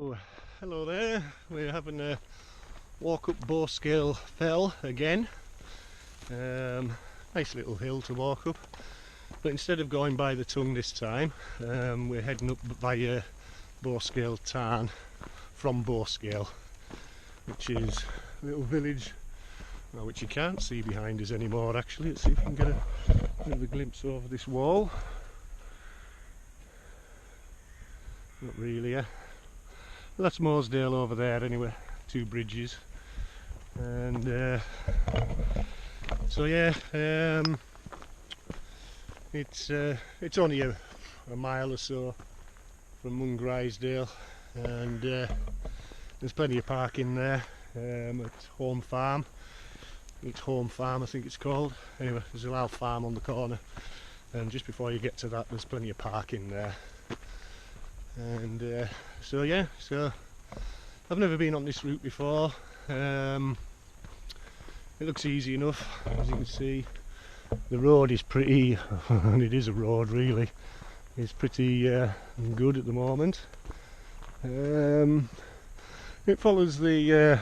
Oh, hello there. We're having a walk up Bowscale Fell again. Nice little hill to walk up, but instead of going by the tongue this time, we're heading up via Bowscale Tarn from Bowscale, which is a little village, well, which you can't see behind us anymore actually. Let's see if we can get a bit of a glimpse over this wall. Not really, yeah. Well, that's Mooresdale over there anyway, two bridges, and so yeah, it's only a mile or so from Mungrisdale, and there's plenty of parking there. It's Home Farm. It's Home Farm, I think it's called. Anyway, there's a little farm on the corner, and just before you get to that, there's plenty of parking there. And so yeah, so I've never been on this route before. It looks easy enough, as you can see. The road is pretty, and it is a road really, it's pretty good at the moment. It follows the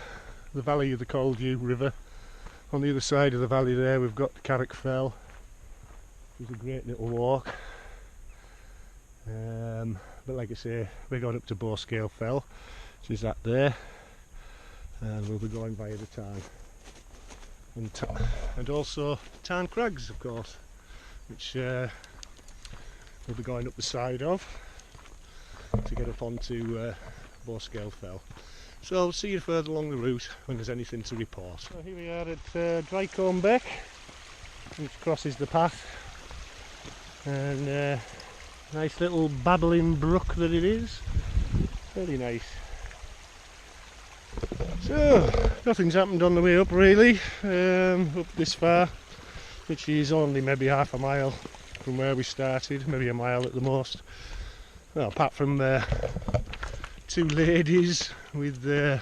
valley of the Caldew River. On the other side of the valley there we've got Bowscale Fell, which is a great little walk. But like I say, we're going up to Bowscale Fell, which is that there, and we'll be going via the Tarn. And also Tarn Crags, of course, which we'll be going up the side of to get up onto Bowscale Fell. So I'll see you further along the route when there's anything to report. So here we are at Drycombe Beck, which crosses the path, and nice little babbling brook that it is. Very nice. So nothing's happened on the way up really, up this far, which is only maybe half a mile from where we started, maybe a mile at the most. Well, apart from two ladies with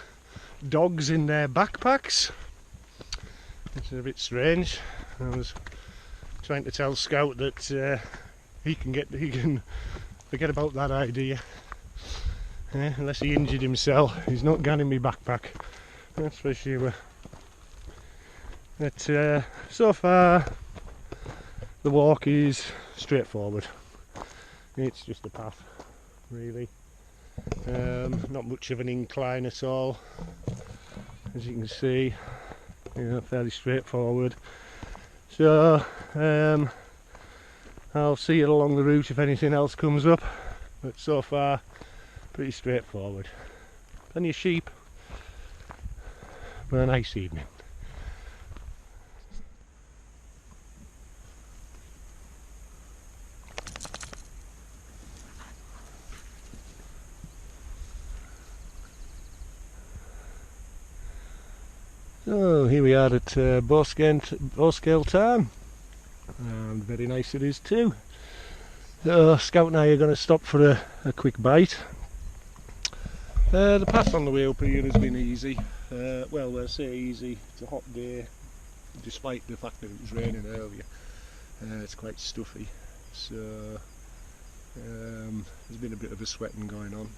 dogs in their backpacks. It's a bit strange. I was trying to tell Scout that he can forget about that idea. Unless he injured himself, he's not going in my backpack, that's for sure. But so far the walk is straightforward. It's just a path really, not much of an incline at all, as you can see. Fairly straightforward. So I'll see it along the route if anything else comes up, but so far pretty straightforward. Plenty of sheep, but a nice evening. So here we are at Bowscale Tarn, and very nice it is too. So Scout and I are going to stop for a quick bite. The path on the way up here has been easy. Well, we'll say easy. It's a hot day, despite the fact that it was raining earlier. It's quite stuffy, so there's been a bit of a sweating going on,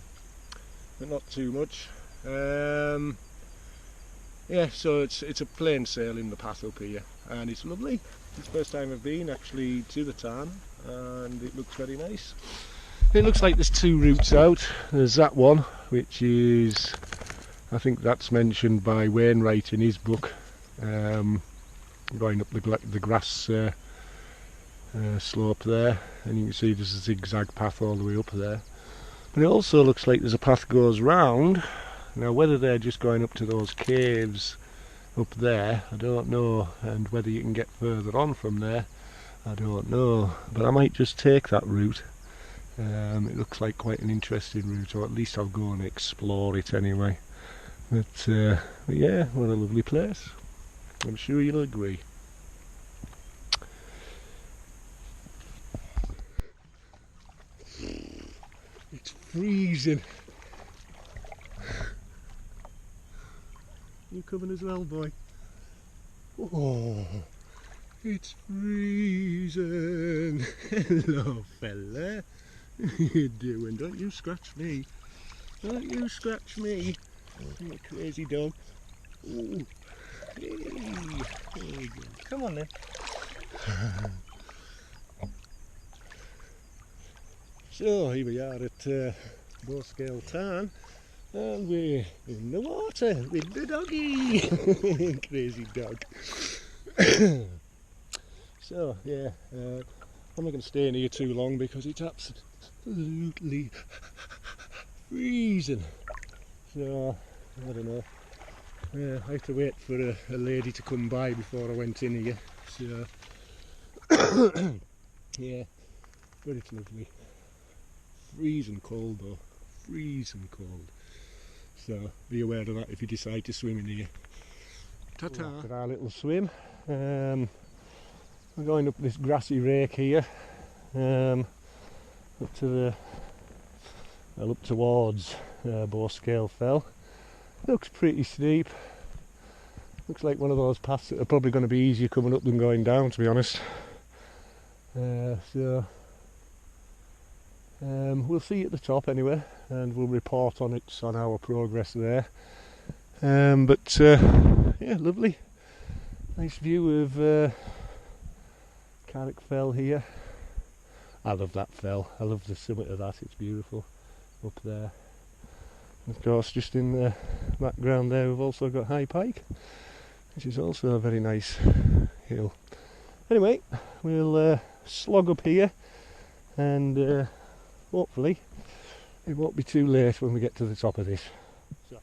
but not too much. Yeah, so it's a plain sailing the path up here, and it's lovely. It's the first time I've been actually to the Tarn, and it looks very nice. It looks like there's two routes out. There's that one, which is, I think that's mentioned by Wainwright in his book, going up the grass slope there, and you can see there's a zigzag path all the way up there. But it also looks like there's a path goes round. Now whether they're just going up to those caves up there, I don't know, and whether you can get further on from there, I don't know, but I might just take that route. It looks like quite an interesting route, or at least I'll go and explore it anyway. But yeah, what a lovely place. I'm sure you'll agree. It's freezing. You coming as well, boy? Oh, it's freezing. Hello, fella. What are you doing? Don't you scratch me. Don't you scratch me, you crazy dog. Ooh. Hey. There you go. Come on then. So here we are at Bowscale Tarn, and we're in the water with the doggy. Crazy dog. So yeah, I'm not going to stay in here too long because it's absolutely freezing. So I don't know. I had to wait for a lady to come by before I went in here. So yeah, but it's lovely. Freezing cold though, freezing cold. So be aware of that if you decide to swim in here. Ta-ta! After our little swim, we're going up this grassy rake here, up to the, well, up towards Bowscale Fell. Looks pretty steep. Looks like one of those paths that are probably going to be easier coming up than going down, to be honest. We'll see you at the top anyway, and we'll report on it on our progress there. Yeah, lovely. Nice view of Bowscale Fell here. I love that fell. I love the summit of that. It's beautiful up there. And of course, just in the background there, we've also got High Pike, which is also a very nice hill. Anyway, we'll slog up here, and hopefully it won't be too late when we get to the top of this. So.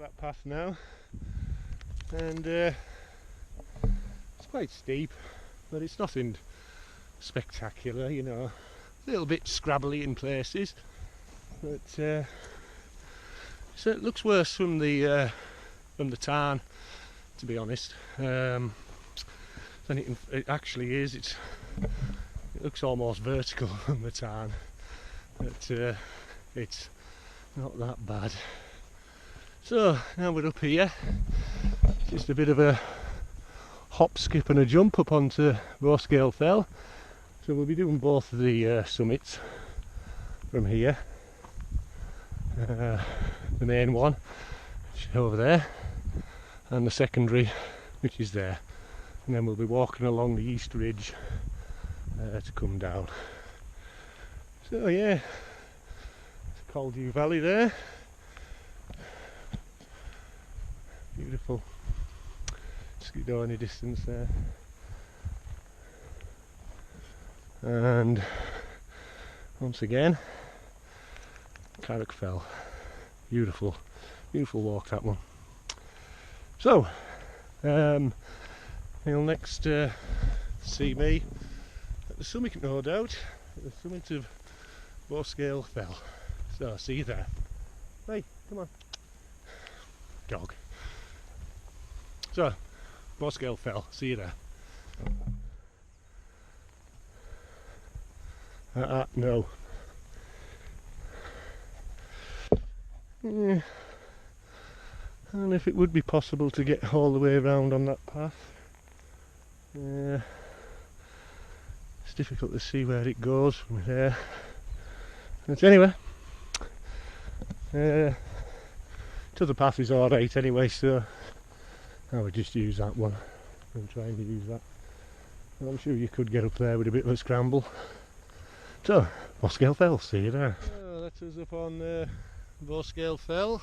That path now, and it's quite steep, but it's nothing spectacular, you know. A little bit scrabbly in places, but so it looks worse from the tarn, to be honest, than it actually is. It looks almost vertical from the tarn, but it's not that bad. So now we're up here, just a bit of a hop, skip and a jump up onto Bowscale Fell. So we'll be doing both of the summits from here. The main one, which is over there, and the secondary, which is there. And then we'll be walking along the east ridge to come down. So yeah, it's Caldew Valley there. Beautiful Skiddaw in the distance there, and once again Bowscale Fell. Beautiful, beautiful walk, that one. So you'll next see me at the summit, no doubt, at the summit of Bowscale Fell. So see you there. Hey, come on, dog. So, Bowscale Fell, see you there. No. Yeah. And if it would be possible to get all the way around on that path, it's difficult to see where it goes from there. But anyway, the other path is alright anyway, so I would just use that one and try and use that. And I'm sure you could get up there with a bit of a scramble. So, Bowscale Fell, see you there. So that's us up on Bowscale Fell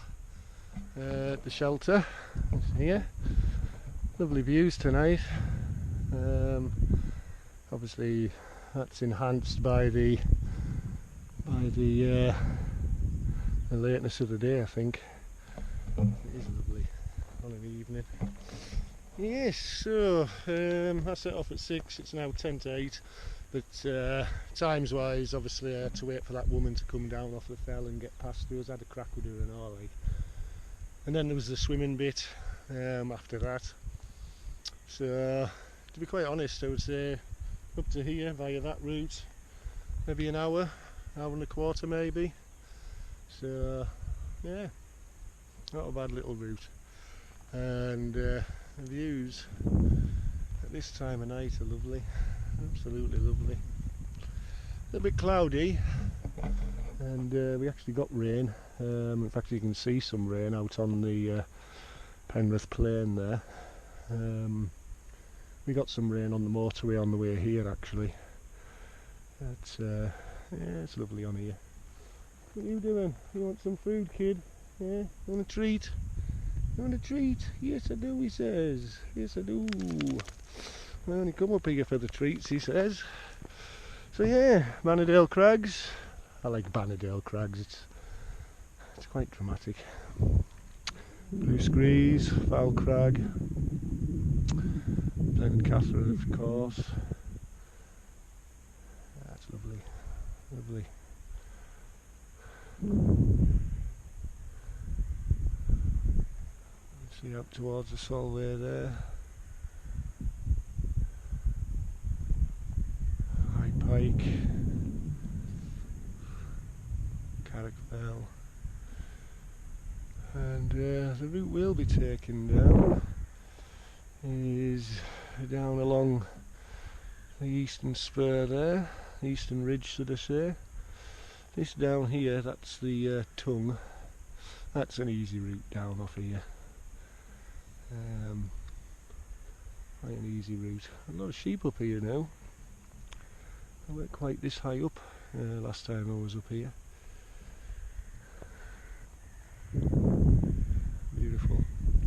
at the shelter. It's here. Lovely views tonight. Obviously that's enhanced by the lateness of the day, I think. It is lovely on an evening. Yes, so I set off at 6, it's now 10 to 8. But times wise, obviously I had to wait for that woman to come down off the fell and get past us. I had a crack with her and all, like. And then there was the swimming bit after that. So to be quite honest, I would say up to here via that route, maybe an hour and a quarter maybe. So yeah, not a bad little route. And the views at this time of night are lovely, absolutely lovely. A little bit cloudy, and we actually got rain. In fact, you can see some rain out on the Penrith plain there. We got some rain on the motorway on the way here actually. Yeah, it's lovely on here. What are you doing? You want some food, kid? Yeah? You want a treat? You want a treat? Yes I do, he says. Yes I do. I only come up here for the treats, he says. So yeah, Bannerdale Crags. I like Bannerdale Crags, it's quite dramatic. Blue Screes, Foul Crag, Glen Catherine of course. That's lovely, lovely. See up towards the Solway there. High Pike, Carrick Fell, and the route we'll be taking down is down along the eastern spur there, eastern ridge should I say. This down here, that's the tongue. That's an easy route down off here. Quite an easy route. A lot of sheep up here now. I weren't quite this high up last time I was up here. Beautiful.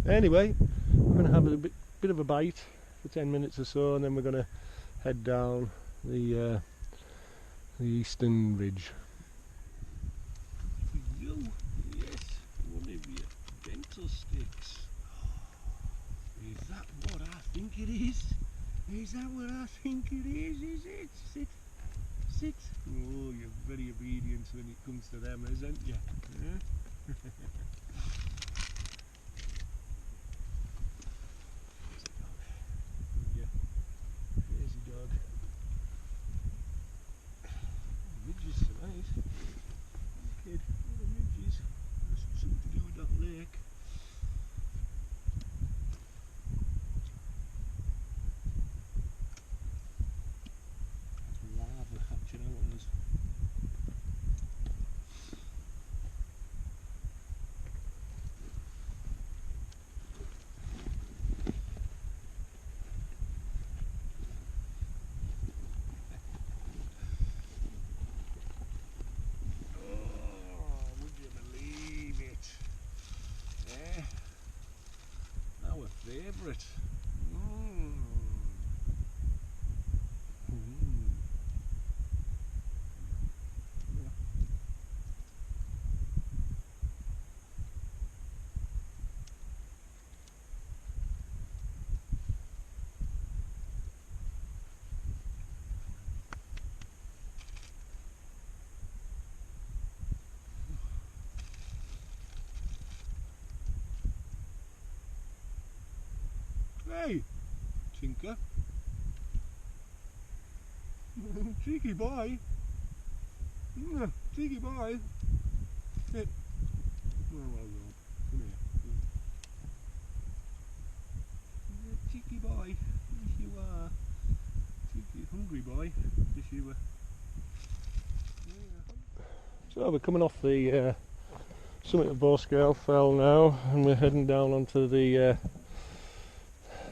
Anyway, we're going to have a bit of a bite for 10 minutes or so, and then we're going to head down the eastern ridge. Yes, one of your dental sticks. Is that what I think it is? Is that what I think it is it? Sit. Sit. Oh, you're very obedient when it comes to them, isn't you? Yeah? Crazy dog. Midges tonight. Kid, what are midges? There's something to do with that lake. Favourite. Hey, Tinker. Cheeky boy. Cheeky boy. Sit. Well, come here. Cheeky boy. Yes you are. Cheeky hungry boy. Yes you were. So we're coming off the summit of Bowscale Fell now, and we're heading down onto the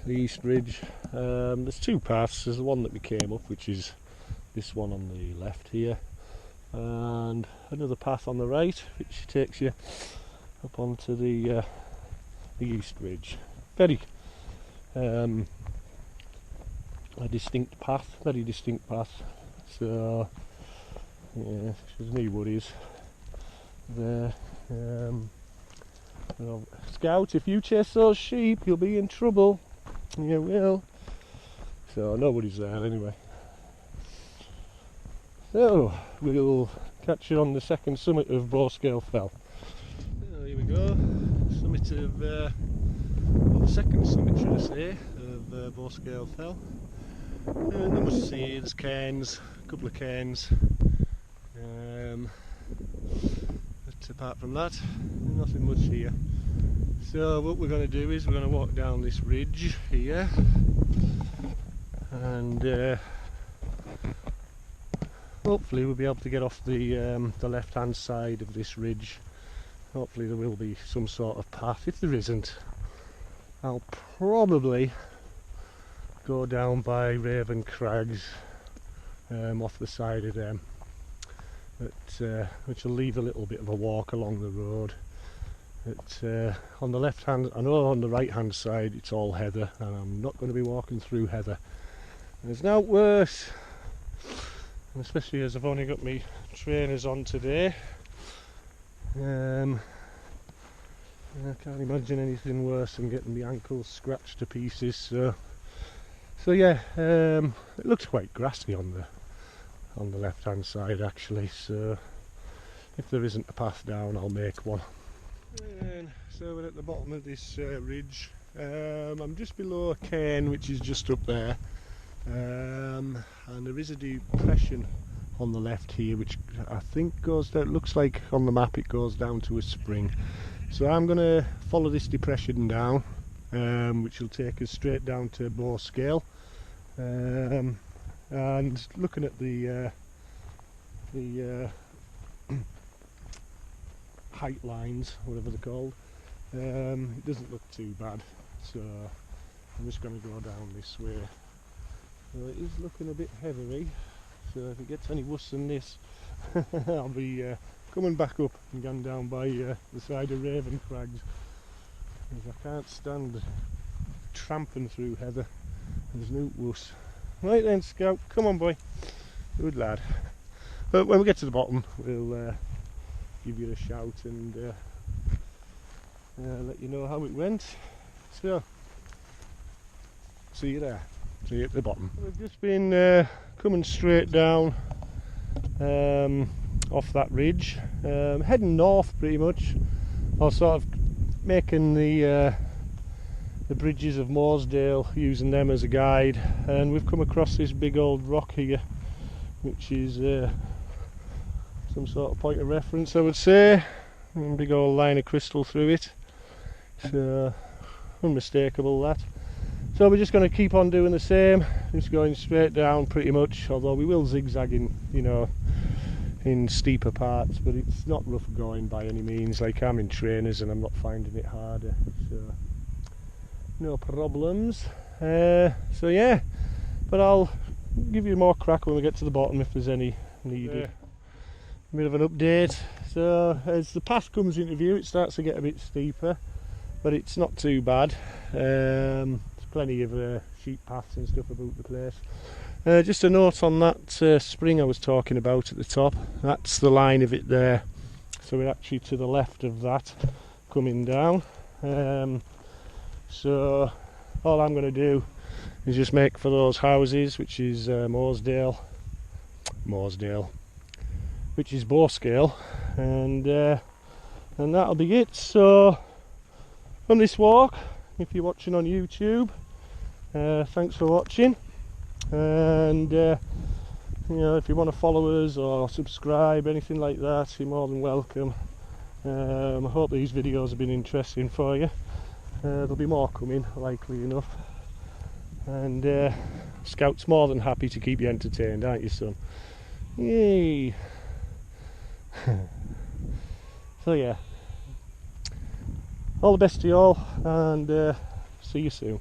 East Ridge. There's two paths. There's the one that we came up, which is this one on the left here, and another path on the right which takes you up onto the East Ridge. Very a distinct path, very distinct path. So yeah, there's new woodies there. Scout, if you chase those sheep you'll be in trouble. You will. So nobody's there anyway. So we'll catch you on the second summit of Bowscale Fell. So here we go, summit of, well, the second summit should I say, of Bowscale Fell. And not much to see here, there's cairns, a couple of cairns. But apart from that, nothing much here. So what we're going to do is we're going to walk down this ridge here, and hopefully we'll be able to get off the left hand side of this ridge. Hopefully there will be some sort of path. If there isn't, I'll probably go down by Raven Crags off the side of them, but which will leave a little bit of a walk along the road. But on the left hand, I know on the right hand side it's all heather, and I'm not going to be walking through heather. There's no worse, and especially as I've only got my trainers on today. I can't imagine anything worse than getting the ankles scratched to pieces. So yeah, it looks quite grassy on the left hand side actually, so if there isn't a path down I'll make one. And so we're at the bottom of this ridge. I'm just below a cairn which is just up there, and there is a depression on the left here which I think goes down, looks like on the map it goes down to a spring. So I'm going to follow this depression down, which will take us straight down to Bowscale. And looking at the height lines, whatever they're called, it doesn't look too bad, so I'm just going to go down this way. So it is looking a bit heathery, so if it gets any worse than this I'll be coming back up and going down by the side of Raven Crags, because I can't stand tramping through heather. There's no wuss. Right then, Scout, come on boy, good lad. But when we get to the bottom we'll give you a shout and let you know how it went. So see you there, see you at the bottom. We've just been coming straight down off that ridge, heading north pretty much, or sort of making the bridges of Mooresdale, using them as a guide, and we've come across this big old rock here which is some sort of point of reference, I would say. And big old line of crystal through it, so unmistakable that. So we're just going to keep on doing the same, just going straight down pretty much, although we will zigzagging, you know, in steeper parts, but it's not rough going by any means. Like, I'm in trainers and I'm not finding it harder, so no problems. So yeah, but I'll give you more crack when we get to the bottom if there's any needed. A bit of an update. So as the path comes into view it starts to get a bit steeper, but it's not too bad. There's plenty of sheep paths and stuff about the place. Just a note on that spring I was talking about at the top, that's the line of it there, so we're actually to the left of that coming down. So all I'm going to do is just make for those houses, which is Mooresdale, which is Bowscale, and that'll be it. So on this walk, if you're watching on YouTube, thanks for watching, and you know, if you want to follow us or subscribe, anything like that, you're more than welcome. I hope these videos have been interesting for you. There'll be more coming, likely enough, and Scout's more than happy to keep you entertained, aren't you, son? Yay! So yeah, all the best to you all, and see you soon.